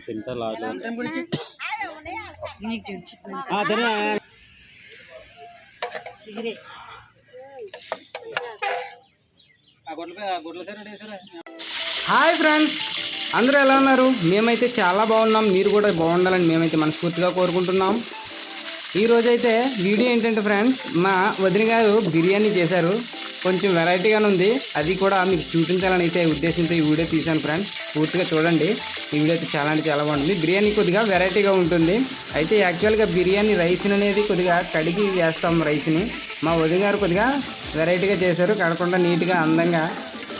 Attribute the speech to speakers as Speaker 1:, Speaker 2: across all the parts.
Speaker 1: తింటా లాగా
Speaker 2: hi friends, అందరూ ఎలా ఉన్నారు? మేమైతే చాలా బాగున్నాం. మీరు కూడా బాగుండాలని మేమైతే మనస్ఫూర్తిగా కోరుకుంటున్నాం. ఈరోజైతే వీడియో ఏంటంటే ఫ్రెండ్స్, మా వదిన గారు బిర్యానీ చేశారు. కొంచెం వెరైటీగానే ఉంది. అది కూడా మీకు చూపించాలని అయితే ఉద్దేశంతో ఈ వీడియో తీశాను ఫ్రెండ్స్. పూర్తిగా చూడండి. ఈ వీడియో అయితే చాలా అంటే చాలా బాగుంటుంది. బిర్యానీ కొద్దిగా వెరైటీగా ఉంటుంది. అయితే యాక్చువల్గా బిర్యానీ రైస్ అనేది కొద్దిగా కడిగి వేస్తాం రైస్ని. మా వదిన గారు కొద్దిగా వెరైటీగా చేశారు. కడకుండా నీట్గా అందంగా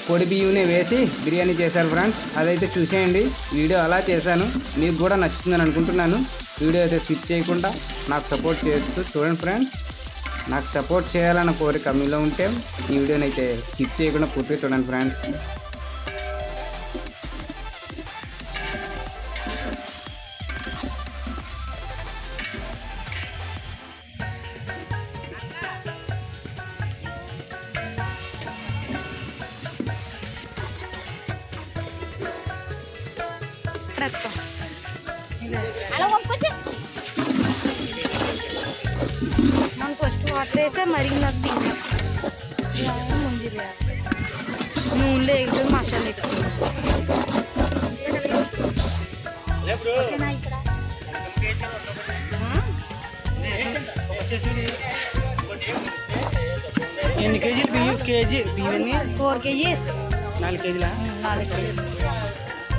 Speaker 2: పొడి బియ్యంని వేసి బిర్యానీ చేశారు ఫ్రెండ్స్. అదైతే చూసేయండి. వీడియో అలా చేశాను, మీకు కూడా నచ్చుతుందని అనుకుంటున్నాను. వీడియో అయితే స్కిప్ చేయకుండా నాకు సపోర్ట్ చేస్తూ చూడండి ఫ్రెండ్స్. నాకు సపోర్ట్ చేయాలన్న కోరిక మీలో ఉంటే ఈ వీడియోని అయితే స్కిప్ చేయకుండా పూర్తిగా చూడండి ఫ్రెండ్స్.
Speaker 3: మనం ఫస్ట్ వాటర్ వేస్తే మరిగినది బియ్యం ముందు నూనెలో ఎగుతుంది మసాలా ఎక్కుతుంది.
Speaker 2: ఎన్ని కేజీలు బియ్యం? బియ్యం
Speaker 3: 4 kgs.
Speaker 2: 4 కేజీలా?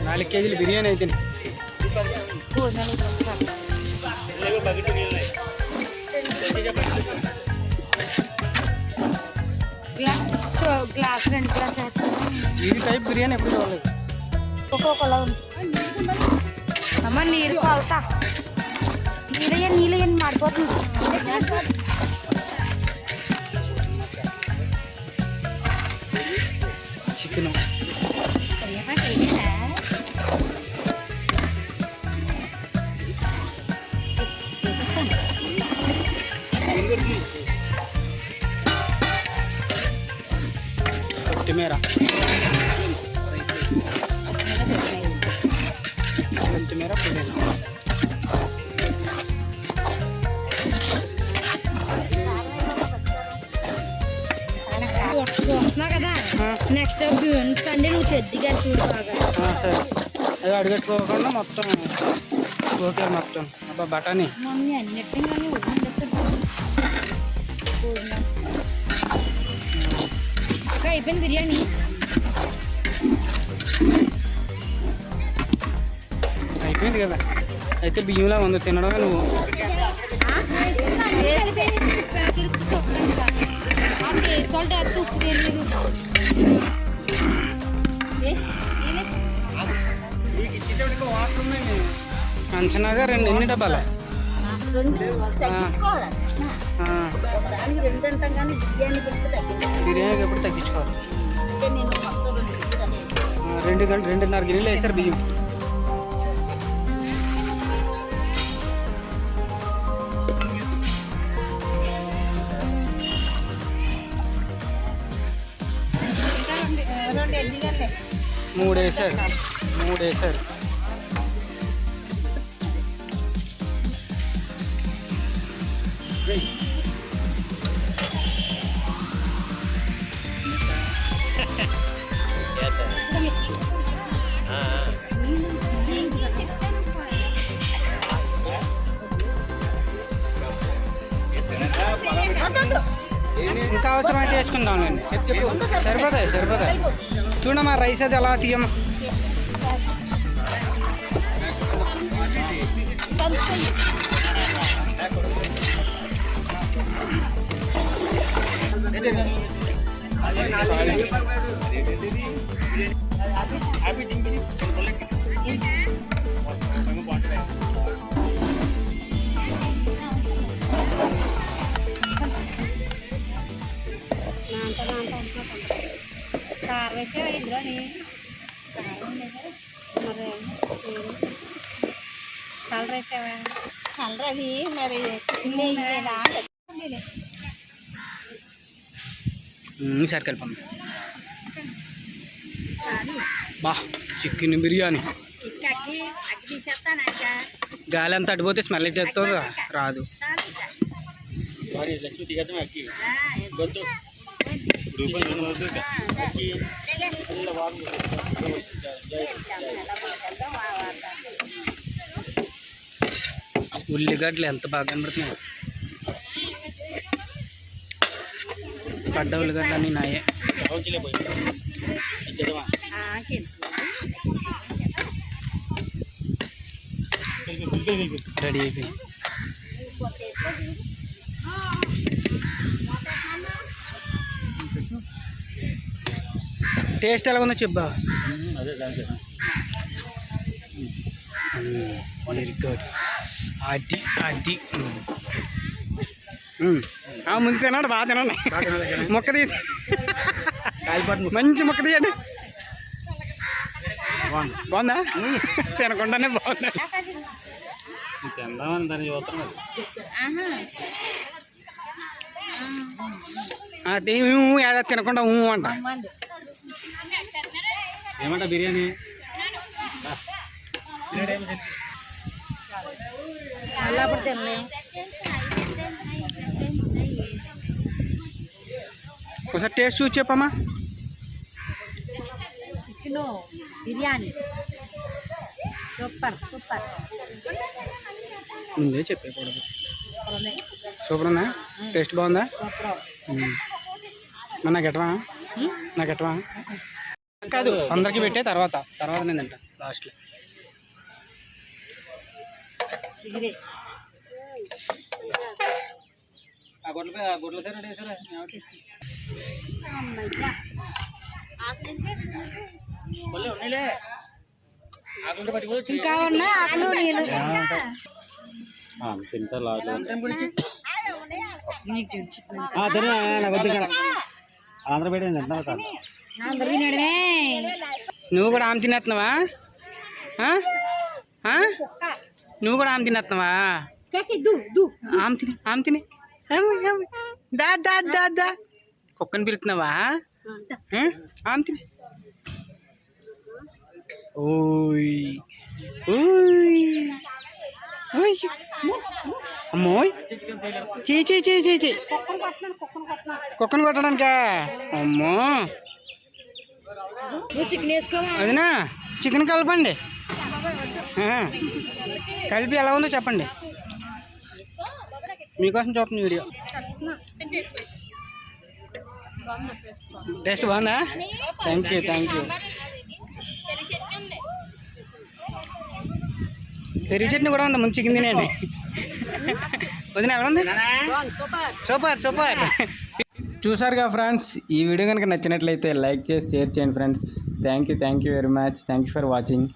Speaker 2: 4 కేజీలు బిర్యానీ అయితే
Speaker 3: గ్లాస్ 2 గ్లాస్
Speaker 2: ఈ టైప్ బిర్యానీ ఎప్పుడు చూడలేదు.
Speaker 3: ఒక్కొక్కలా ఉంది. అమ్మ నీరు కాలుతా నీళ్ళని మాడిపోతుంది.
Speaker 2: చికెన్ కొత్తిమీర పుదీనా
Speaker 3: చూస్తున్నా కదా. నెక్స్ట్ బీన్స్ కండి నువ్వు చెద్దిగా చూడు బాగా.
Speaker 2: సరే, అది అడుగట్టుకోకుండా మొత్తం ఓకే. మొత్తం అబ్బా బఠానీ
Speaker 3: మమ్మీ అన్నిటిగానే అయిపోయింది బిర్యానీ.
Speaker 2: అయిపోయింది కదా. అయితే బియ్యంలా ఉంది తినడమే నువ్వు. అంచనాగా ఎన్ని డబ్బాలే? బిర్యానీకి ఎప్పుడు తగ్గించుకోవాలి. 2.5 గిన్నెలు వేసారు బియ్యం. మూడు వేసారు. ఇంకా అవసరమైతే వేసుకుందాంలేండి. సరిపోతాయి. చూడమ్మా రైస్ అది అలా తీయమ్మా.
Speaker 3: కారం వేసావా ఇందులోని? కలర్ వేసావా? కలర్ అది మరి
Speaker 2: సరే కలిపమ్మ. బా చికెన్ బిర్యానీ గాలి అంతా అడిపోతే స్మెల్ ఎట్టేస్తో రాదు.
Speaker 1: లక్ష్మి తీగద్దాం అక్కి గొంతు
Speaker 2: ఉల్లిగడ్డలు ఎంత బాగా కనబడుతున్నాయి. పడ్డ ఉల్లిగడ్డలు అన్నీ నాయే. రెడీ అయిపోయింది. టేస్ట్ ఎలా ఉందో చెప్పా.
Speaker 1: అదే దానికి
Speaker 2: వెరీ గుడ్. అది అది ముందు తినండి, బాగా తినండి. మొక్క తీసి మంచి మొక్క తీయండి. బాగుందా? తినకుండానే బాగుందా?
Speaker 1: తిందామని దాన్ని చూస్తున్నాడు.
Speaker 2: ఏదో తినకుండా అంట.
Speaker 1: ఏమంటా బిర్యానీ?
Speaker 2: ఒకసారి టేస్ట్ చూసి చెప్పమ్మా.
Speaker 3: Chicken biryani super super.
Speaker 2: ముందే చెప్పేకూడదు. సూపర్ ఉందా? టేస్ట్ బాగుందా? నాకు ఎట్టవా? నాకు ఎట్టవా? కాదు, అందరికీ పెట్టే తర్వాత నేను తింటా లాస్ట్లో.
Speaker 1: గొడ్ల సరే వేసారా?
Speaker 3: ఇంకా ఉన్నాయి ఆకులు నీళ్ళు.
Speaker 1: తింటా ఆంధ్రపేట తింటున్నారు కాదు.
Speaker 3: అందరూ తినడమే.
Speaker 2: నువ్వు కూడా ఆమె తినేస్తున్నావా? నువ్వు కూడా ఆమె తినేస్తున్నావా? ఆమె తిని దా దా దా దా కుక్కని పిలుతున్నావా? ఆమె తిని. ఓయ్ ఓయ్ ఓయ్ అమ్మోయ్. చీ చీ చీ చీ చీ. కుక్కను కొట్టడానికా? అమ్మో.
Speaker 3: చికెన్ వేసుకోవా?
Speaker 2: అదినా చికెన్ కలపండి. కలిపి ఎలా ఉందో చెప్పండి. మీకోసం చూస్తుంది వీడియో. టేస్ట్ బాగుందా? Thank you. పెరుగు చట్నీ కూడా ఉందా? ముందు చికెన్ తినేయండి. వదిన ఎలా ఉంది? సూపర్. చూసారుగా ఫ్రెండ్స్, ఈ వీడియో కనుక నచ్చినట్లయితే లైక్ చేసి షేర్ చేయండి friends. Thank you very much. Thank you for watching.